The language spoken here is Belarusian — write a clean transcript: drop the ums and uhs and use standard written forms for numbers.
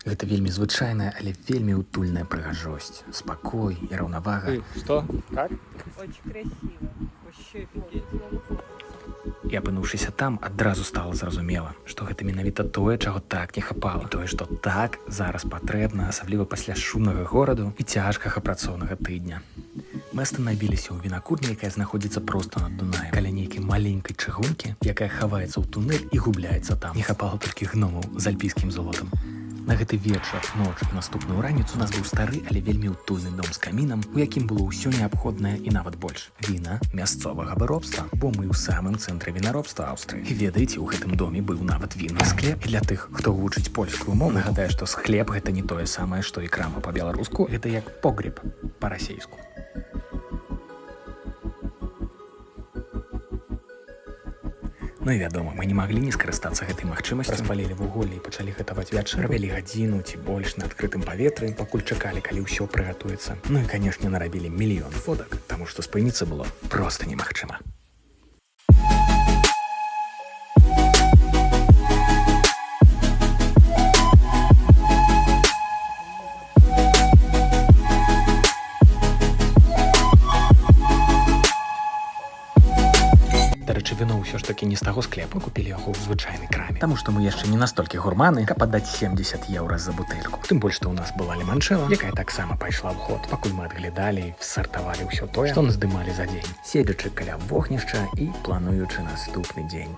Гэта вельмі звычайная, але вельмі утульная прыгажосць, спакой і раўнавага. Что? Как? Очень красиво. Вообще офигеть. І апынуўшыся там, адразу стала зразумела, што гэта менавіта тое, чаго так не хапала. І тое, што так зараз патрэбна, асабліва пасля шумнага гораду і цяжкага працоўнага тыдня. Мы астанавіліся ў вінакурні, якая знаходзіцца проста над Дунаем, каля нейкай маленькай чыгункі, якая хаваецца ў тунэль і губляецца там. Не хапала толькі гномаў з альпійскім золатам. На гэты вечар, ноч і наступную раніцу у нас быў стары, але вельмі утульны дом з камінам, у якім было ўсё неабходнае і нават больш. Віна мясцовага выробства, бо мы ў самым цэнтры вінаробства Аўстрыі. І ведаеце, у гэтым доме быў нават вінны склеп. І для тых, хто вучыць польскую мову, нагадаю, што склеп гэта не тое самае, што і крама па-беларуску, гэта як погреб па-расейску. Ну і вядома, мы не маглі не скарыстацца гэтай магчымасцю. Распалілі вуголле і пачалі гатаваць вячэру. Правялі гадзіну ці больш на адкрытым паветры, пакуль чакалі, калі ўсё прыгатуецца. Ну і, канешне, нарабілі мільён фотак, таму што спыніцца было проста немагчыма. Дарэчы, віно ўсё ж такі не з таго склепу, купілі яго ў звычайнай краме. Таму што мы яшчэ не настолькі гурманы, каб аддаць 70 еўра за бутэльку. Тым больш, што ў нас была ліманчэла, якая таксама пайшла ў ход, пакуль мы адглядалі і сартавалі ўсё тое, што наздымалі за дзень, седзячы каля вогнішча і плануючы наступны дзень.